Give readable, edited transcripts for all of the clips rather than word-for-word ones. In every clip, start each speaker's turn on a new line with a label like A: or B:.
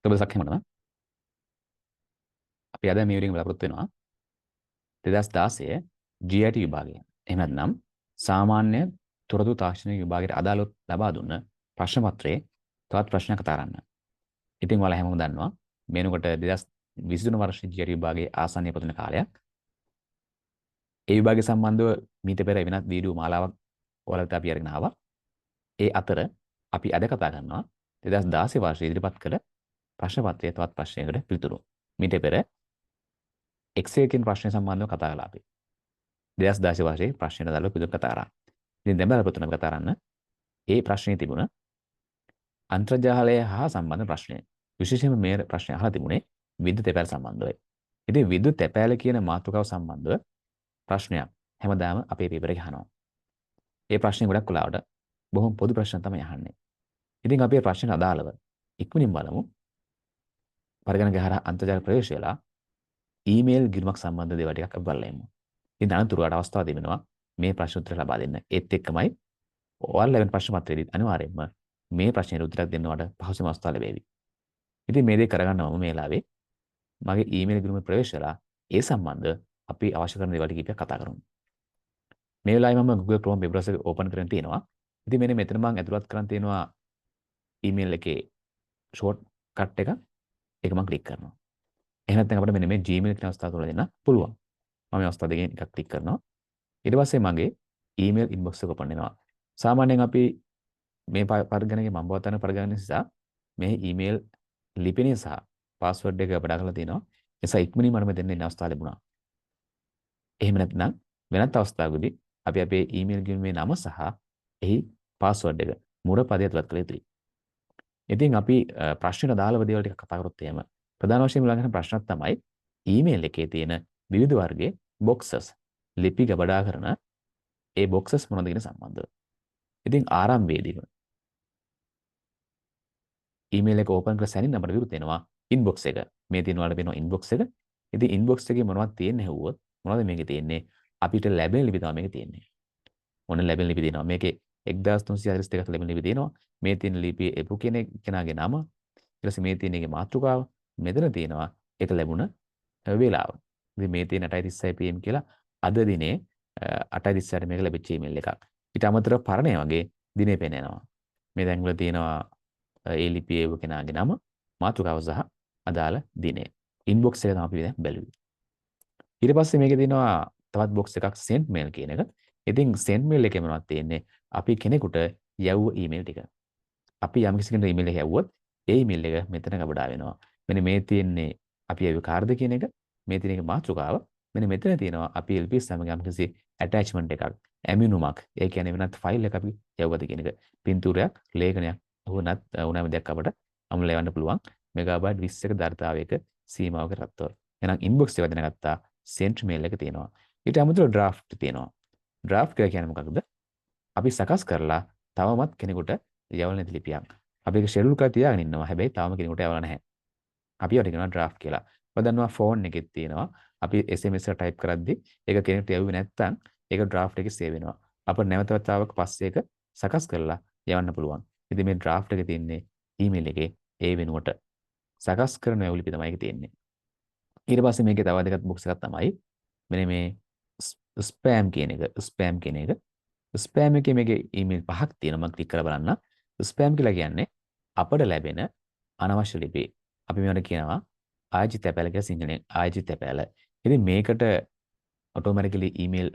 A: ඔබ සක්කමනවා අපි අද මේ වීඩියෝ එක බලාපොරොත්තු වෙනවා 2016 GIT විභාගය. එහෙම නැත්නම් සාමාන්‍ය තොරතුරු තාක්ෂණික විභාගයට අදාළව ලබා දුන්න ප්‍රශ්න පත්‍රයේ තවත් ප්‍රශ්නයක් කතා කරන්න. ඉතින් ඔයාලා හැමෝම දන්නවා මේනකොට 2023 වර්ෂයේ GIT විභාගයේ ආසන්නයේ පොතන කාලයක්. ඒ විභාගය සම්බන්ධව මීට පෙර වෙනත් වීඩියෝ මාලාවක් ඔයාලට අපි අරගෙන ආවා. ඒ අතර අපි අද කතා කරනවා 2016 වර්ෂයේ ඉදිරිපත් කළ ප්‍රශ්න පත්‍රයේ තවත් ප්‍රශ්නයකට පිළිතුරු. මීට පෙර Excel කියන ප්‍රශ්නය සම්බන්ධව කතා කළා අපි. 2016 වර්ෂයේ ප්‍රශ්නයට අදාළව පිළිතුරු කතා කරා. ඉතින් දැන් බලපොතන අපි කතා කරන්න. ඒ ප්‍රශ්නේ තිබුණ අන්තර්ජාලය හා සම්බන්ධ ප්‍රශ්නය. විශේෂයෙන්ම මේ ප්‍රශ්නය අහලා තිබුණේ විද්‍යුත් තැපෑල් සම්බන්ධවයි. ඉතින් විද්‍යුත් තැපෑල කියන මාතෘකාව සම්බන්ධව ප්‍රශ්නයක් හැමදාම අපේ පේපර් එකේ අහනවා. ඒ ප්‍රශ්නේ ගොඩක් වෙලාවට බොහොම පොදු ප්‍රශ්න තමයි අහන්නේ. ඉතින් අපි මේ ප්‍රශ්නට අදාළව ඉක්මනින් බලමු. පරිගණක හරහා අන්තර්ජාල ප්‍රවේශ වෙලා ඊමේල් ගිණුමක් සම්බන්ධ දේවල් ටිකක් අපි බලලා එමු. ඉතින් අනතුරුවට අවස්ථාව දෙනවා මේ ප්‍රශ්න උත්තර ලබා දෙන්න. ඒත් එක්කමයි ඔයාලා ලැබෙන ප්‍රශ්න පත්‍රයේදී අනිවාර්යයෙන්ම මේ ප්‍රශ්නෙට උත්තරයක් දෙන්නවට පහසුම අවස්ථාව ලැබෙවි. ඉතින් මේ දේ කරගන්නවම මේ වෙලාවේ මගේ ඊමේල් ගිණුමේ ප්‍රවේශ වෙලා ඒ සම්බන්ධ අපි අවශ්‍ය කරන දේවල් ටික කතා කරමු. මේ වෙලාවේ මම Google Chrome web browser එක open කරගෙන තියෙනවා. ඉතින් මෙන්න මෙතන මම ඇතුළත් කරන් තියෙනවා ඊමේල් එකේ short cut එක. ඒක මම ක්ලික් කරනවා. එහෙම නැත්නම් අපිට මෙන්න මේ Gmail කියන අවස්ථාව තුල දෙන්න පුළුවන්. මම මේ අවස්ථාව දෙකෙන් එකක් ක්ලික් කරනවා. ඊට පස්සේ මගේ ඊමේල් ඉන්බොක්ස් එක open වෙනවා. සාමාන්‍යයෙන් අපි මේ පරිගණකයේ මම බවතන පරිගණක නිසා මේ ඊමේල් ලිපිනය සහ පාස්වර්ඩ් එක අපඩ කරලා තියෙනවා. ඒ නිසා ඉක්මනින් මම දෙන්න ඉන්න අවස්ථාව ලැබුණා. එහෙම නැත්නම් වෙනත් අවස්ථාවකදී අපි අපේ ඊමේල් ගිණුමේ නම සහ එහි පාස්වර්ඩ් එක මුර පදයට ඇතුළත් කළ යුතුයි. ඉතින් අපි ප්‍රශ්නෙට දාලා දේවල් ටික කතා කරොත් එහෙම ප්‍රධාන වශයෙන් ළඟන ප්‍රශ්නක් තමයි ඊමේල් එකේ තියෙන විවිධ වර්ගයේ boxes ලිපි ගබඩා කරන ඒ boxes මොනවද කියන සම්බන්ධව. ඉතින් ආරම්භයේදීම ඊමේල් එක ඕපන් කරලා සැනින් අපිට විරුත් වෙනවා inbox එක. මේ තියෙන වල වෙනවා inbox එක. ඉතින් inbox එකේ මොනවද තියෙන්නේ හෙව්වොත් මොනවද මේකේ තියෙන්නේ? අපිට ලැබෙන ලිපි තමයි මේකේ තියෙන්නේ. මොන ලැබෙන ලිපි තියෙනවා. මේකේ 1342ක් ලැබෙන ලිපි තියෙනවා. මේ තියෙන ලිපියේ එපු කෙනාගේ නම, ඊට පස්සේ මේ තියෙන එකේ මාතෘකාව, මෙතන තියෙනවා ඒක ලැබුණ වේලාව. ඉතින් මේ තියෙන 8:36 pm කියලා අද දිනේ 8:36ට මේක ලැබිච්ච ඊමේල් එකක්. ඊට අමතරව පරණය වගේ දිනේ පෙන්නනවා. මේ දැන් වල තියෙනවා ඒ ලිපියේ එපු කෙනාගේ නම, මාතෘකාව සහ අදාළ දිනේ. ඉන්බොක්ස් එක තමයි අපි දැන් බැලුවේ. ඊට පස්සේ මේකේ තියෙනවා තවත් බොක්ස් එකක් send mail කියන එක. ඉතින් send mail එකේ මොනවද තියෙන්නේ? අපි කෙනෙකුට යවුව ඊමේල් ටික. අපි යම් කිසි කෙනෙකුට ඊමේල් එක යවුවොත් ඒ ඊමේල් එක මෙතන ගබඩා වෙනවා. මෙන්න මේ තියෙන්නේ අපි යවුව කාර්ද කියන එක. මේ තියෙන එක මාතෘකාව. මෙන්න මෙතන තියෙනවා අපි LPS සමග යම් කිසි attachment එකක්, ඇමිනුමක්. ඒ කියන්නේ වෙනත් ෆයිල් එකක් අපි යවුවද කියන එක. පින්තූරයක්, ලේඛනයක් වුණත් උනාම දෙයක් අපට අමුල ලැබන්න පුළුවන්. මෙගාබයිට් 20ක දරතාවයක සීමාවක රත්වල. එහෙනම් inbox එක දැනගත්තා. sent mail එක තියෙනවා. ඊට අමතරව draft තියෙනවා. draft කියලා කියන්නේ මොකක්ද? අපි සකස් කරලා තවමත් කෙනෙකුට යවන්න නැති ලිපියක්. අපි ඒක schedule කරලා තියාගෙන ඉන්නවා. හැබැයි තාම කෙනෙකුට යවලා නැහැ. අපි ඒකට කියනවා draft කියලා. ඔය දන්නවා phone එකෙත් තියෙනවා. අපි SMS එක type කරද්දී ඒක කෙනෙකුට යවුවේ නැත්නම් ඒක draft එකේ save වෙනවා. අපිට නැවත වතාවක් පස්සේ ඒක සකස් කරලා යවන්න පුළුවන්. ඉතින් මේ draft එකේ තියෙන්නේ email එකේ ඒ වෙනුවට සකස් කරන යවුව ලිපි තමයි ඒකේ තියෙන්නේ. ඊට පස්සේ මේකේ තව දෙකක් box එකක් තමයි මෙන්න මේ spam කියන එක. spam කියන එක. ස්පෑම් එකේ මේකේ ඊමේල් පහක් තියෙනවා. මම ක්ලික් කරලා බලන්න. ස්පෑම් කියලා කියන්නේ අපට ලැබෙන අනවශ්‍ය ලිපි. අපි මේවට කියනවා ආජි තැපැල කියලා සිංහලෙන්. ආජි තැපැල. ඉතින් මේකට ඔටෝමැටිකලි ඊමේල්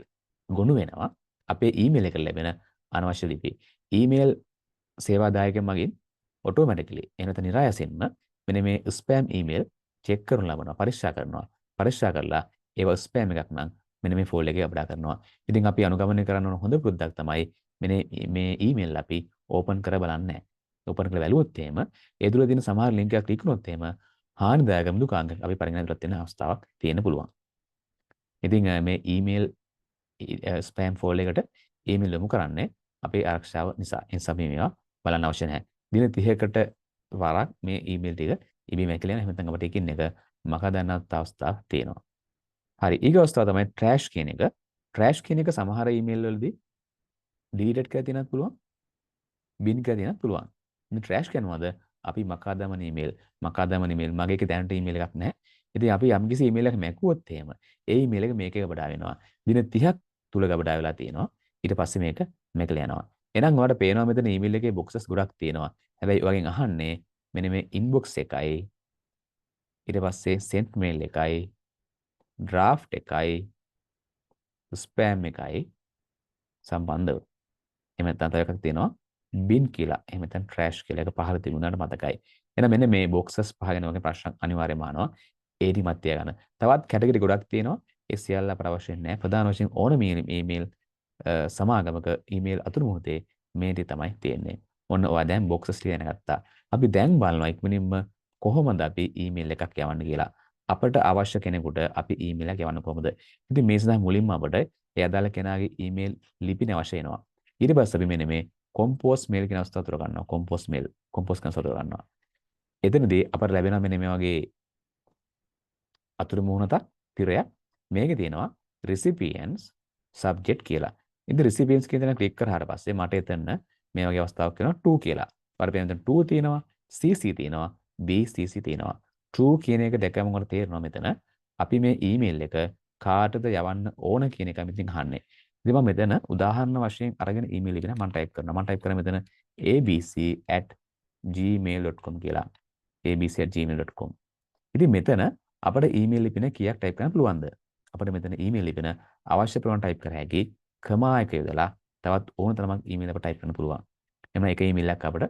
A: ගොනු වෙනවා. අපේ ඊමේල් එකට ලැබෙන අනවශ්‍ය ලිපි. ඊමේල් සේවාදායකයන් මගින් ඔටෝමැටිකලි එනත නිරායසින්ම මෙන්න මේ ස්පෑම් ඊමේල් චෙක් කරන ලබනවා. පරීක්ෂා කරනවා. පරීක්ෂා කරලා ඒවා ස්පෑම් එකක් නම් මෙන්න මේ ෆෝල්ඩර් එකේ අපඩා කරනවා. ඉතින් අපි අනුගමනය කරන්න ඕන හොඳ පුරුද්දක් තමයි මේ ඊමේල් අපි ඕපන් කර බලන්නේ නැහැ. ඕපන් කරලා බැලුවොත් එහෙම ඒ තුල තියෙන සමහර ලින්ක් එකක් ක්ලික් කරනොත් එහෙම හානිදායක මෘදුකාංග අපි පරිගණනයට වෙන අවස්ථාවක් තියෙන්න පුළුවන්. ඉතින් මේ ඊමේල් ස්පෑම් ෆෝල්ඩර් එකට ඊමේල් යොමු කරන්නේ අපේ ආරක්ෂාව නිසා. ඒ නිසා මේවා බලන්න අවශ්‍ය නැහැ. දින 30කට වරක් මේ ඊමේල් ටික ඉබේම ඇකලෙන එහෙම නැත්නම් අපිට එකින් එක මක දන්නත් අවස්ථාවක් තියෙනවා. හරි ඊග අවස්ථාව තමයි trash කියන එක. trash කියන එක සමහර ඊමේල් වලදී deleted කරලා තියෙනත් පුළුවන්. bin කරලා තියෙනත් පුළුවන්. මේ trash කියන්නේ මොනවද? අපි මකාදමන ඊමේල් මගේ එක දැනට ඊමේල් එකක් නැහැ. ඉතින් අපි යම්කිසි ඊමේල් එකක් මැකුවොත් එහෙම ඒ ඊමේල් එක මේකේ ගබඩා වෙනවා. දින 30ක් තුල ගබඩා වෙලා තියෙනවා. ඊට පස්සේ මේක මැකලා යනවා. එහෙනම් ඔයාලට පේනවා මෙතන ඊමේල් එකේ බොක්සස් ගොඩක් තියෙනවා. හැබැයි ඔයගෙන් අහන්නේ මෙන්න මේ ඉන්බොක්ස් එකයි ඊට පස්සේ sent mail එකයි draft එකයි ස්පෑම් එකයි සම්බන්ධව. එහෙම නැත්නම් තව එකක් තියෙනවා බින් කියලා. එහෙම නැත්නම් ට්‍රෑෂ් කියලා එක පහළ තිබුණාට මතකයි. එහෙනම් මෙන්න මේ බොක්සස් පහ ගැන වගේ ප්‍රශ්න අනිවාර්යයෙන්ම අහනවා. ඒ ටික මත් තියාගන්න. තවත් කැටගරි ගොඩක් තියෙනවා. ඒ සියල්ල අපට අවශ්‍ය නැහැ. ප්‍රධාන වශයෙන් ඕනම ඊමේල් සමාගමක ඊමේල් අතුරු මුහුතේ මේ ටික තමයි තියෙන්නේ. ඔන්න ඔයා දැන් බොක්සස් ලියන ගත්තා. අපි දැන් බලනවා ඉක්මනින්ම කොහොමද අපි ඊමේල් එකක් යවන්න කියලා. අපට අවශ්‍ය කෙනෙකුට අපි ඊමේල් එකක් යවන්න කොහොමද? ඉතින් මේ සඳහා මුලින්ම අපට ඒ අදාළ කෙනාගේ ඊමේල් ලිපින අවශ්‍ය වෙනවා. ඊට පස්සේ අපි මෙන්න මේ කොම්පෝස් මේල් කියන අවස්ථාව තුර ගන්නවා. කොම්පෝස් කියන අවස්ථාව තුර ගන්නවා. එතනදී අපට ලැබෙනවා මෙන්න මේ වගේ අතුරු මුහුණතක් තිරයක්. මේකේ තියෙනවා recipients subject කියලා. ඉතින් recipients කියන දේ ක්ලික් කරාට පස්සේ මට එතන මේ වගේ අවස්ථාවක් වෙනවා 2 කියලා. වර පේන 2 තියෙනවා, CC තියෙනවා, BCC තියෙනවා. 2 කියන එක දැකම මට තේරෙනවා මෙතන අපි මේ ඊමේල් එක කාටද යවන්න ඕන කියන එක මෙතන අහන්නේ. ඉතින් මම මෙතන උදාහරණ වශයෙන් අරගෙන ඊමේල් එක මම ටයිප් කරනවා. මම ටයිප් කරා මෙතන abc@gmail.com කියලා. abc@gmail.com. ඉතින් මෙතන අපිට ඊමේල් ලිපින කීයක් ටයිප් කරන්න පුළුවන්ද? අපිට මෙතන ඊමේල් ලිපින අවශ්‍ය ප්‍රමාණය ටයිප් කර හැකි. කමා එක යොදලා තවත් ඕන තරමක් ඊමේල් අපිට ටයිප් කරන්න පුළුවන්. එhmen එක ඊමේල් එකක් අපිට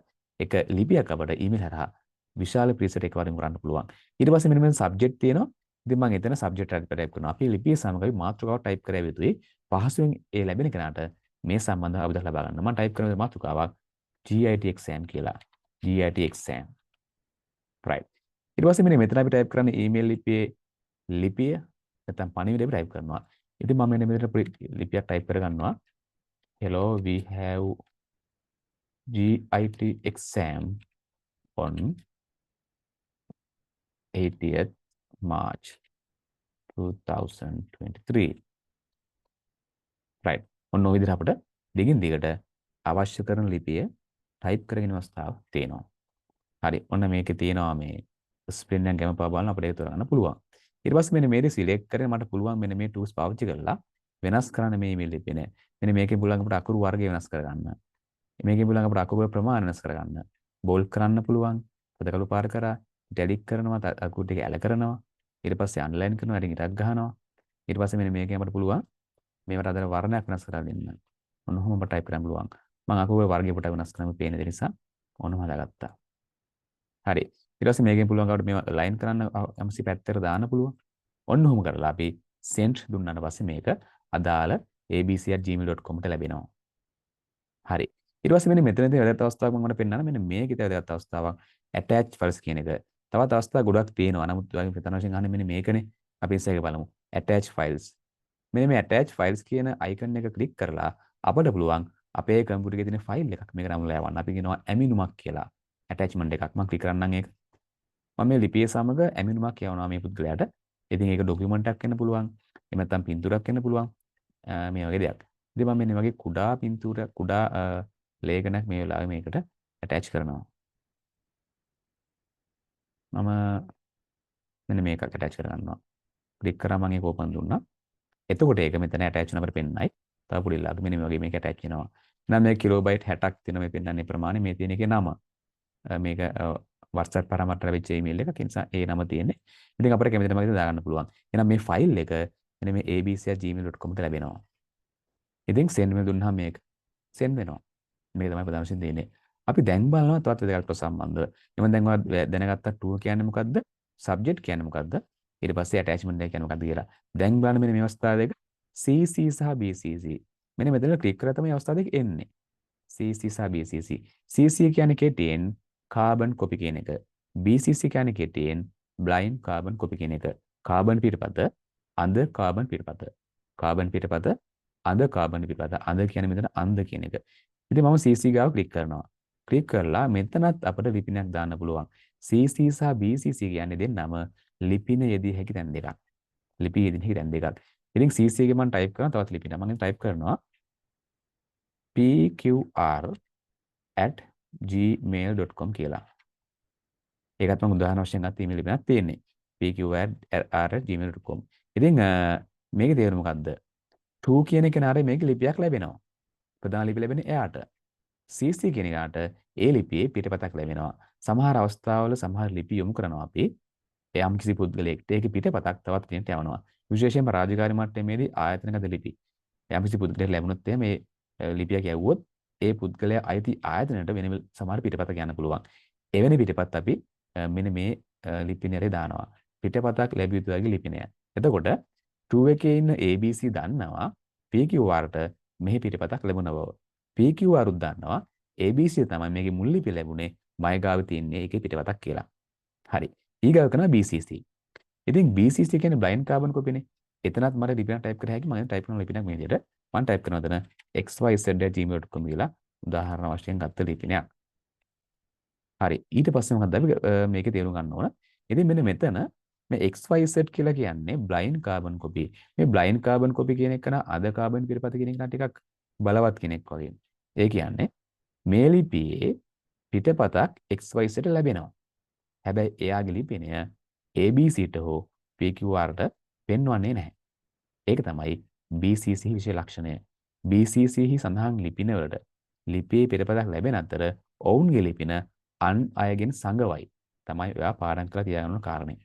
A: එක ලිපියක් අපිට ඊමේල් හරහා විශාල ප්‍රීසෙට් එකවරින් කරන්න පුළුවන්. ඊට පස්සේ මෙන්න මේ සබ්ජෙක්ට් තියෙනවා. ඉතින් මම එතන සබ්ජෙක්ට් එක ටයිප් කරනවා. අපි ලිපිය සමග මාතෘකාව ටයිප් කරලා යුතුයි. පහසුවෙන් ඒ ලැබෙන කෙනාට මේ සම්බන්ධව අවබෝධය ලබා ගන්න. මම ටයිප් කරන මාතෘකාවක් GIT exam කියලා. GIT exam. right. ඊට පස්සේ මෙතන අපි ටයිප් කරන්නේ ඊමේල් ලිපිය නැත්නම් පණිවිඩය ටයිප් කරනවා. ඉතින් මම මෙන්න මෙතන ලිපියක් ටයිප් කරගන්නවා. Hello, we have GIT exam on 80th March 2023. right. ඔන්න ඔය විදිහට අපිට දිගින් දිගට අවශ්‍ය කරන ලිපිය ටයිප් කරගෙන අවස්ථාවක් තියෙනවා. හරි. ඔන්න මේකේ තියෙනවා මේ ස්ප්‍රින්ට් එක ගැම පාවා බලන්න අපිට ඒක කරන්න පුළුවන්. ඊට පස්සේ මෙන්න මේක සිලෙක්ට් කරගෙන මට පුළුවන් මෙන්න මේ ටූල්ස් පාවිච්චි කරලා වෙනස් කරන්න මේ ඊමේල් ලිපිය නේ. මෙන්න මේකේ පුළුවන් අපිට අකුරු වර්ගය වෙනස් කරගන්න. මේකේ පුළුවන් අපිට අකුරු ප්‍රමාණය වෙනස් කරගන්න. බෝල්ඩ් කරන්න පුළුවන්. පදකලු පාර කරා, ඩෙලිට් කරනවා, අකුරු ටික ඇල කරනවා. ඊට පස්සේ අන්ඩර්ලයින් කරනවා, ඊට ඉරක් ගහනවා. ඊට පස්සේ මෙන්න මේකේ අපිට පුළුවන් මේවට අදාළ වර්ණයක් වෙනස් කරලා දෙන්න. ඔන්න ඔහොම අපිට ටයිප් කරන්න පුළුවන්. මම අකුරු වර්ගය පොඩ්ඩක් වෙනස් කරන්න පේන දේ නිසා ඔන්නම හදාගත්තා. හරි. ඊට පස්සේ මේකෙන් පුළුවන් අපිට මේවා ලයින් කරන්න යම්සි පැත්තකට දාන්න පුළුවන්. ඔන්න ඔහොම කරලා අපි send දුන්නාට පස්සේ මේක අදාළ abc@gmail.com ට ලැබෙනවා. හරි. ඊට පස්සේ මෙන්න මෙතනදී වැදගත් අවස්ථාවක් මම ඔයාලට පෙන්නන්න. මෙන්න මේකේ වැදගත් අවස්ථාවක් attach files කියන එක. තවත් අවස්ථා ගොඩක් තියෙනවා. නමුත් ඔයාලගේ ප්‍රධාන වශයෙන් අහන්නේ මෙන්න මේකනේ. අපි ඉස්සෙල්ලා ඒක බලමු. attach files. මෙන්න මේ attach files කියන icon එක ක්ලික් කරලා අපිට පුළුවන් අපේ කම්පියුටර් එකේ තියෙන ෆයිල් එකක් මේක නමුලා යවන්න. අපි කියනවා ඇමිනුමක් කියලා. attachment එකක්. මම ක්ලික් කරන්නම් ඒක. මම මේ ලිපිය සමග ඇමිනුමක් යවනවා මේ පුද්ගලයාට. ඉතින් ඒක ඩොකියුමන්ට් එකක් වෙන්න පුළුවන්. එහෙම නැත්නම් පින්තූරයක් වෙන්න පුළුවන්. මේ වගේ දෙයක්. ඉතින් මම මෙන්න වගේ කුඩා පින්තූරයක් කුඩා ලේඛනයක් මේ වෙලාවේ මේකට attach කරනවා. මම මෙන්න මේක attach කරගන්නවා. ක්ලික් කරා මම ඒක open දුන්නා. එතකොට ඒක මෙතන attach number පෙන්නයි. තව පොඩි ලාග මෙන්න මේ වගේ මේක attach වෙනවා. නම් මේ කිලෝබයිට් 60ක් තියෙන මේ පෙන්නන්නේ ප්‍රමාණය මේ තියෙන එකේ නම. මේක WhatsApp පරමට ලැබිච්ච ඊමේල් එකක්. ඒ නිසා ඒ නම තියෙන්නේ. ඉතින් අපිට කැමති නම විදිහට දාගන්න පුළුවන්. එහෙනම් මේ ෆයිල් එක මෙන්න මේ abc@gmail.com ට ලැබෙනවා. ඉතින් send mail දුන්නාම මේක send වෙනවා. මේක තමයි ප්‍රධාන වශයෙන් දෙන්නේ. අපි දැන් බලනවා තවත් වැදගත් සම්බන්ධව. එමන් දැන් ඔයාලා දැනගත්තා to කියන්නේ මොකද්ද? subject කියන්නේ මොකද්ද? ඊට පස්සේ attachment එක කියන්නේ මොකද්ද කියලා. දැන් බලන්න මෙන්න මේ අවස්ථාව දෙක CC සහ BCC. මෙන්න මෙතන ක්ලික් කරලා තමයි අවස්ථාව දෙක එන්නේ. CC සහ BCC. CC කියන්නේ කෙටියෙන් carbon copy කියන එක. BCC කියන්නේ කෙටියෙන් blind carbon copy කියන එක. carbon පිටපත, අඳ carbon පිටපත. carbon පිටපත, අඳ carbon පිටපත. අඳ කියන්නේ මෙතන අඳ කියන එක. ඉතින් මම CC ගාව ක්ලික් කරනවා. ක්ලික් කරලා මෙතනත් අපිට ලිපිනයක් දාන්න පුළුවන්. CC සහ BCC කියන්නේ දෙන්නම ලිපින යෙදිය හැකි තැන් දෙකක්. ලිපි යෙදිය හැකි තැන් දෙකක්. ඉතින් CC එකේ මම ටයිප් කරනවා තවත් ලිපිනයක්. මම ටයිප් කරනවා pqr@gmail.com කියලා. ඒකත් මම උදාහරණ වශයෙන් ගත්ත ඊමේල් ලිපියක් තියෙන්නේ. pqr@gmail.com. ඉතින් මේකේ තේරුම මොකද්ද? to කියන කෙනාට මේක ලිපියක් ලැබෙනවා. ප්‍රධාන ලිපි ලැබෙන්නේ එයාට. CC කියන එකට ඒ ලිපියේ පිටපතක් ලැබෙනවා. සමහර අවස්ථාවල සමහර ලිපි යොමු කරනවා අපි යම් කිසි පුද්ගලයෙක්ට ඒකේ පිටපතක් තවත් කෙනෙක්ට යවනවා. විශේෂයෙන්ම රාජකාරී මට්ටමේදී ආයතනගත ලිපි. යම් කිසි පුද්ගලයෙක් ලැබුණොත් මේ ලිපියක් යවුවොත් ඒ පුද්ගලයා අයිති ආයතනයට වෙන සමහර පිටපතක් යන්න පුළුවන්. එවැනි පිටපත් අපි මෙන්න මේ ලිපි නරේ දානවා. පිටපතක් ලැබිය යුතු වගේ ලිපි නෑ. එතකොට 2 එකේ ඉන්න ABC දන්නවා PQRට මෙහි පිටපතක් ලැබුණ බව. PQR උත් දන්නවා ABC තමයි මේකේ මුල් ලිපි ලැබුණේ මයි ගාව තියෙන්නේ ඒකේ පිටපතක් කියලා. හරි. ඊගාව කරනවා BCC. ඉතින් BCC කියන්නේ බ්ලයින්ඩ් කාබන් කොපිනේ. එතනත් මට ලිපියක් ටයිප් කර හැකි මම ටයිප් කරන ලිපියක් මේ විදිහට මම ටයිප් කරනවා එතන xyz@gmail.com කියලා උදාහරණ වශයෙන් ගත්ත ලිපිනයක්. හරි. ඊට පස්සේ මොකක්ද අපි මේකේ තේරුම් ගන්න ඕන. ඉතින් මෙන්න මෙතන මේ XYZ කියලා කියන්නේ බ්ලයින්ඩ් කාබන් කොපි. මේ බ්ලයින්ඩ් කාබන් කොපි කියන එක නා අද කාබන් පිටපත කියන එක නා ටිකක් බලවත් කෙනෙක් වගේ. ඒ කියන්නේ මේ ලිපියේ පිටපතක් XYZ ලැබෙනවා. හැබැයි එයාගේ ලිපිනය ABCට හෝ PQRට පෙන්වන්නේ නැහැ. ඒක තමයි BCC විශේෂ ලක්ෂණය. BCC හි සඳහන් ලිපින වලට ලිපියේ පිටපතක් ලැබෙන අතර ඔවුන්ගේ ලිපින අන් අයගෙන් සංගවයි. තමයි ඔයා පාඩම් කරලා තියාගන්න ඕන කාරණේ.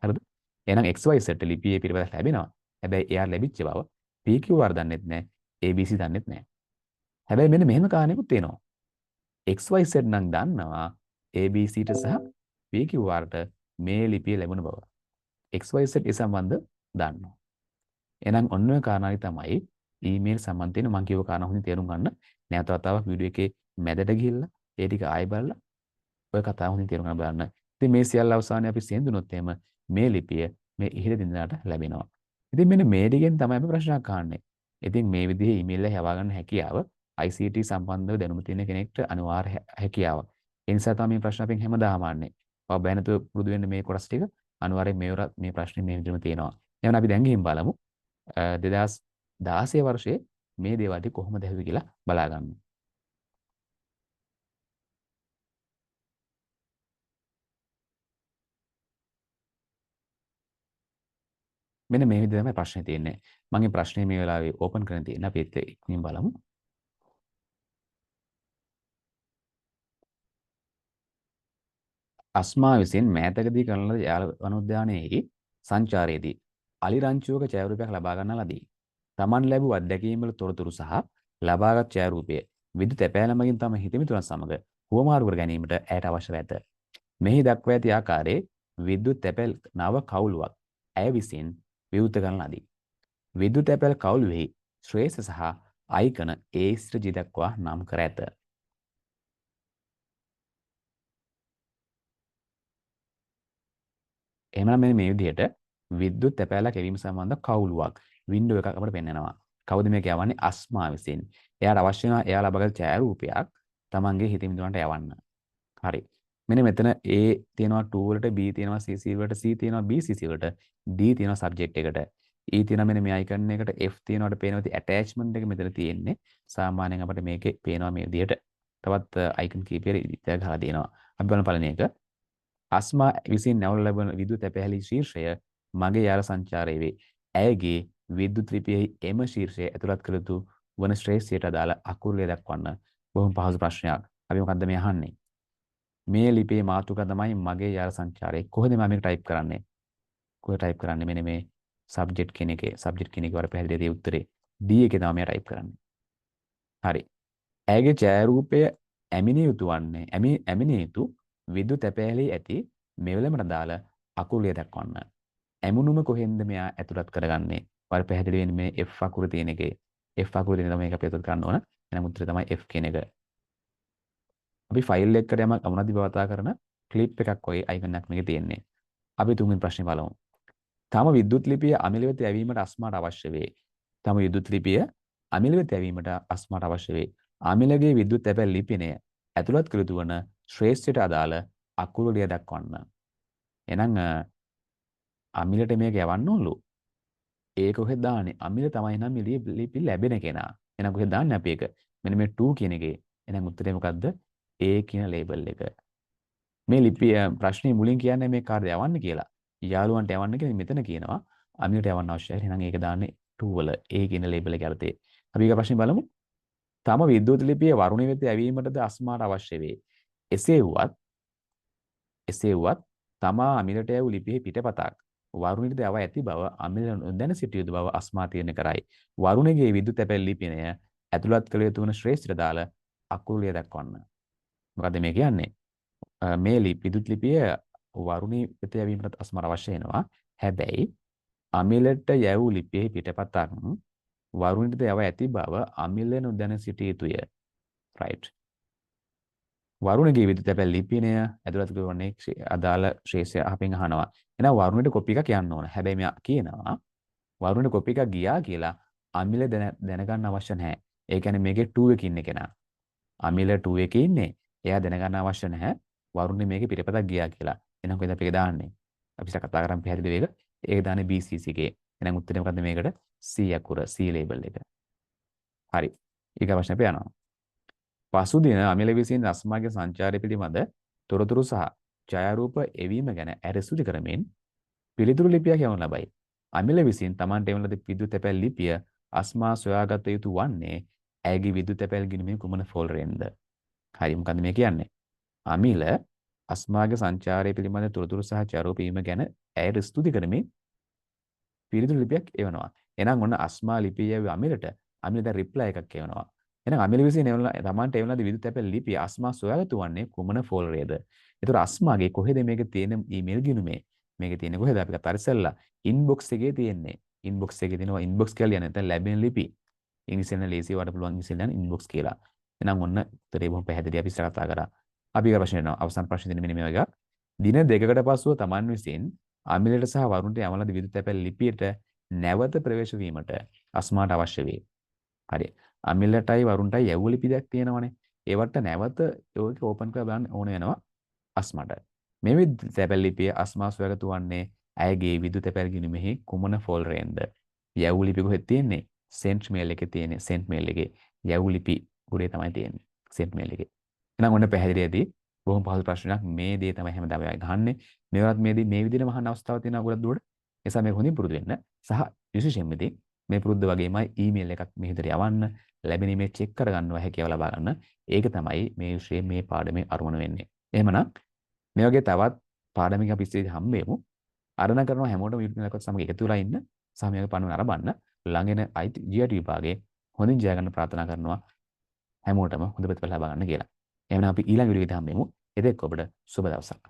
A: හරිද? එහෙනම් XYZ ලිපියේ පිටපතක් ලැබෙනවා. හැබැයි එයා ලැබිච්ච බව PQR දන්නෙත් නැහැ, ABC දන්නෙත් නැහැ. හැබැයි මෙන්න මෙහෙම කාරණේකුත් තියෙනවා. XYZ නම් දන්නවා ABCට සහ PQRට මේ ලිපිය ලැබුණ බව. XYZ ඒ සම්බන්ධ දන්නවා. එහෙනම් ඔන්න ඔය කාරණාවයි තමයි ඊමේල් සම්බන්ධයෙන් මම කියව කාරණා හොඳින් තේරුම් ගන්න. නැවත වතාවක් වීඩියෝ එකේ මැදට ගිහිල්ලා ඒ ටික ආයෙ බලලා ඔය කතාව හොඳින් තේරුම් ගන්න බලන්න. ඉතින් මේ සියල්ල අවසානයේ අපි සෙන්දුනොත් එහෙම මේ ලිපිය මේ ඉහළ දිනකට ලැබෙනවා. ඉතින් මෙන්න මේ ටිකෙන් තමයි අපි ප්‍රශ්නයක් අහන්නේ. ඉතින් මේ විදිහේ ඊමේල් එක යවා ගන්න හැකියාව ICT සම්බන්ධව දැනුම තියෙන කෙනෙක්ට අනිවාර්ය හැකියාවක්. ඒ නිසා තමයි මේ ප්‍රශ්න අපෙන් හැමදාම අහන්නේ. ඔබ බෑ නැතුව පුරුදු වෙන්න මේ කොටස් ටික අනිවාර්යෙන් මේ ප්‍රශ්නේ මේ විදිහම තියෙනවා. එහෙනම් අපි දැන් ගිහින් බලමු 2016 වර්ෂයේ මේ දේවල් ටික කොහොමද හැදුවේ කියලා බලා ගන්න. මෙන්න මේ විදිහට තමයි ප්‍රශ්නේ තියෙන්නේ. මම මේ ප්‍රශ්නේ මේ වෙලාවේ ඕපන් කරගෙන තියෙන අපි ඒත් ඉක්මනින් බලමු. අස්මා විසින් මෑතකදී කරන ලද යාල වනෝද්‍යානයේ සංචාරයේදී අලි රංචුවක ඡායාරූපයක් ලබා ගන්න ලදී. Taman ලැබූ අත්දැකීම් වල තොරතුරු සහ ලබාගත් ඡායාරූපය විදුලි තැපෑලමකින් තම හිතමිතුරන් සමග හුවමාරු කර ගැනීමට ඇයට අවශ්‍ය ඇත. මෙහි දක්වා ඇති ආකාරයේ විද්‍යුත් තැපැල් නව කවුලුවක් ඇය විසින් විවෘත කරන ලදී. විද්‍යුත් තැපැල් කවුලුවෙහි ශ්‍රේෂ්ඨ සහ අයිකන A සිට G දක්වා නම් කර ඇත. එහෙමනම් මේ විදිහට විද්‍යුත් තැපෑලක් එවීම සම්බන්ධ කවුලුවක් වින්ඩෝ එකක් අපිට පෙන්වනවා. කවුද මේක යවන්නේ? අස්මා විසින්. එයාට අවශ්‍ය වෙනවා එයා ලබාගත් ඡායාරූපයක් තමන්ගේ හිතමිතුරන්ට යවන්න. හරි. මෙන්න මෙතන A තියෙනවා 2 වලට, B තියෙනවා CC වලට, C තියෙනවා BCC වලට, D තියෙනවා සබ්ජෙක්ට් එකට. E තියෙනවා මෙන්න මේ අයිකන් එකට, F තියෙනවාට පේනවා ඇටැච්මන්ට් එක මෙතන තියෙන්නේ. සාමාන්‍යයෙන් අපිට මේකේ පේනවා මේ විදිහට. තවත් අයිකන් කීපයක ඉතිරි ගහලා තියෙනවා. අපි බලමු පළවෙනි එක. අස්මා විසින් නැවුම් ලබන විදුලි තැපැලි ශීර්ෂය මගේ යාල සංචාරයේ වේ. ඇයගේ විද්‍යුත් ලිපියෙහි එම ශීර්ෂය ඇතුළත් කළ යුතු වන ශ්‍රේෂ්ඨයට අදාළ අකුරුලය දක්වන්න. බොහොම පහසු ප්‍රශ්නයක්. අපි මොකද්ද මේ අහන්නේ? මේ ලිපියේ මාතෘකාව තමයි මගේ යාල සංචාරය. කොහොමද මම මේක ටයිප් කරන්නේ? කොහේ ටයිප් කරන්නේ? මෙන්න මේ සබ්ජෙක්ට් කෙනකේ වර පැහැදිලි දේ උත්තරේ D එකේ තමයි මම ටයිප් කරන්නේ. හරි. ඇයගේ ඡායාරූපය ඇමිනිය යුතු වන්නේ ඇමිනිය යුතු විද්‍යුත් තැපෑලේ ඇති මෙවලමට දාලා අකුරුලිය දක්වන්න. ඇමුණුම කොහෙන්ද මෙයා ඇතුළත් කරගන්නේ? වර පැහැදිලි වෙන්නේ මේ F අකුර තියෙන එකේ. F අකුර තියෙන තමයි මේක අපි ඇතුළත් කරන්න ඕන. එහෙනම් උත්තරේ තමයි F කියන එක. අපි ෆයිල් එකකට යමක් අමුණදි බවතා කරන ක්ලිප් එකක් වගේ අයිකන් එකක් මේකේ තියෙන්නේ. අපි තුන්වෙනි ප්‍රශ්නේ බලමු. තම විද්‍යුත් ලිපිය අමිලව තැවීමට අස්මාට අවශ්‍ය වේ. තම විද්‍යුත් ලිපිය අමිලව තැවීමට අස්මාට අවශ්‍ය වේ. අමිලගේ විද්‍යුත් තැපැල් ලිපිනය ඇතුළත් කළ යුතු වන ශ්‍රේෂ්ඨයට අදාළ අකුරුලිය දක්වන්න. එහෙනම් අමිලට මේක යවන්න ඕනලු. ඒක කොහෙද දාන්නේ? අමිල තමයි නම් ලිපි ලැබෙන කෙනා. එහෙනම් කොහෙද දාන්නේ අපි ඒක? මෙන්න මේ 2 කියන එකේ. එහෙනම් උත්තරේ මොකද්ද? A කියන ලේබල් එක. මේ ලිපිය ප්‍රශ්නේ මුලින් කියන්නේ මේ කාර්යය යවන්න කියලා. යාළුවන්ට යවන්න කියලා මෙතන කියනවා අමිලට යවන්න අවශ්‍යයි. එහෙනම් ඒක දාන්නේ 2 වල A කියන ලේබල් එක යටතේ. අපි ඊගා ප්‍රශ්නේ බලමු. තම විද්‍යුත් ලිපිය වරුණ වෙත යැවීමටද අස්මාට අවශ්‍ය වේ. එසේ වුවත් තමා අමිලට යවූ ලිපියේ පිටපතක් වරුණට යවා ඇති බව අමිල නොදැන සිටිය යුතු බව අස්මා තීරණය කරයි. වරුණගේ විද්‍යුත් තැපැල් ලිපිනය ඇතුළත් කළ යුතු වන ශ්‍රේෂ්ඨ දාල අකුරුලිය දක්වන්න. මොකද මේ කියන්නේ? මේ විදුලි ලිපිය වරුණී වෙත යැවීමට අස්මාර අවශ්‍ය වෙනවා. හැබැයි අමිලට යැවූ ලිපියේ පිටපතක් වරුණට යව ඇති බව අමිල නොදැන සිටිය යුතුය. right. වරුණගේ විදුලි තැපැල් ලිපිනය ඇතුළත් කරන්නේ අදාළ ශ්‍රේෂ්ඨ අපෙන් අහනවා. එහෙනම් වරුණට කොපි එකක් යන්න ඕන. හැබැයි මෙයා කියනවා වරුණට කොපි එකක් ගියා කියලා අමිල දැනගන්න අවශ්‍ය නැහැ. ඒ කියන්නේ මේකේ 2 එකකින් ඉන්නේ කෙනා. අමිල 2 එකේ ඉන්නේ. එයා දැනගන්න අවශ්‍ය නැහැ වරුණේ මේකේ පිටපතක් ගියා කියලා. එහෙනම් කොහෙද අපි ඒක දාන්නේ? අපි කතා කරන් පැහැදිලි වෙක. ඒක දාන්නේ BCC එකේ. එහෙනම් උත්තරේ මොකද්ද මේකට? C අකුර C ලේබල් එක. හරි. ඊගා ප්‍රශ්නේ අපි යනවා. පසුදින අමිල විසින් අස්මාගේ සංචාරය පිළිබඳ තොරතුරු සහ ඡායාරූප එවීම ගැන ඇරසුදි කරමින් පිළිතුරු ලිපියක් යවනු ලබයි. අමිල විසින් Tamanට එවන ලද විදුලි තැපැල් ලිපිය අස්මා සොයාගත යුතු වන්නේ ඇයගේ විදුලි තැපැල් ගිණුමේ කුමන ෆෝල්ඩරෙන්ද? හරි මොකද්ද මේ කියන්නේ? අමිල අස්මාගේ සංචාරය පිළිබඳ තොරතුරු සහ ඡායාරූප එවීම ගැන ඇයට ස්තුති කරමින් පිළිතුරු ලිපියක් එවනවා. එහෙනම් ඔන්න අස්මා ලිපිය යවි අමිලට අමිල දැන් රිප්ලයි එකක් එවනවා. එහෙනම් අමිල විසින් තමන්ට එවන ලද විදුලි තැපැල් ලිපිය අස්මා සොයාගත වන්නේ කුමන ෆෝල්ඩරේද? ඒතර අස්මාගේ කොහෙද මේක තියෙන ඊමේල් ගිණුමේ? මේක තියෙන්නේ කොහෙද? අපි කතා ඉස්සෙල්ලා ඉන්බොක්ස් එකේ තියෙන්නේ. ඉන්බොක්ස් එකේ තියෙනවා ඉන්බොක්ස් කියලා කියන්නේ නැත්නම් ලැබෙන ලිපි. ඉංග්‍රීසියෙන් ලේසි වට පුළුවන් ඉංග්‍රීසියෙන් ඉන්බොක්ස් කියලා. එහෙනම් ඔන්න උත්තරේ බොහොම පැහැදිලි අපි ඉස්සර කතා කරා. අපි ඊගා ප්‍රශ්නේ යනවා. අවසාන ප්‍රශ්නේ දෙන්නේ මෙන්න මේ වගේ. දින දෙකකට පසුව තමන් විසින් අමිලට සහ වරුණට යවන ලද විදුලි තැපැල් ලිපියට නැවත ප්‍රවේශ වීමට අස්මාට අවශ්‍ය වේ. හරි. අමිලටයි වරුණටයි යැවුව ලිපි දෙකක් තියෙනවනේ. ඒවට නැවත ඒක ඕපන් කරලා බලන්න ඕන වෙනවා අස්මාට. මේ විදුලි තැපැල් ලිපිය අස්මා සොයාගත වන්නේ ඇයගේ විදුලි තැපැල් ගිණුමෙහි කුමන ෆෝල්ඩරෙන්ද? යැවුව ලිපි කොහෙද තියෙන්නේ? සෙන්ට් මේල් එකේ තියෙන්නේ. සෙන්ට් මේල් එකේ යැවුව ලිපි ගොඩේ තමයි තියෙන්නේ. සෙන්ට් මේල් එකේ. එහෙනම් ඔන්න පැහැදිලියදී බොහොම පහසු ප්‍රශ්නයක් මේ දේ තමයි හැමදාම ගහන්නේ. මේවත් මේ විදිහටම අහන්න අවස්ථාවක් තියෙනවා ගොඩක් දුරට. ඒ නිසා මේක හොඳින් පුරුදු වෙන්න. සහ විශේෂයෙන්මදී මේ පුරුද්ද වගේමයි ඊමේල් එකක් මේ විදිහට යවන්න, ලැබෙන ඊමේල් චෙක් කරගන්නවා හැකියාව ලබා ගන්න. ඒක තමයි මේ විෂයේ මේ පාඩමේ අරමුණ වෙන්නේ. එහෙමනම් මේ වගේ තවත් පාඩමකින් අපි ඉස්සෙල්ලා හම්බෙමු. ආරාධනා කරනවා හැමෝටම YouTube එකත් සමග එකතු වෙලා ඉන්න. සහ මේක පණුවෙන් අරබන්න. ළඟින GIT විභාගයේ හොඳින් ජය ගන්න ප්‍රාර්ථනා කරනවා. හැමෝටම හොඳ ප්‍රතිඵල ලබා ගන්න කියලා. එහෙනම් අපි ඊළඟ වීඩියෝ එකේ හම්බෙමු. එතෙක් ඔබට සුබ දවසක්.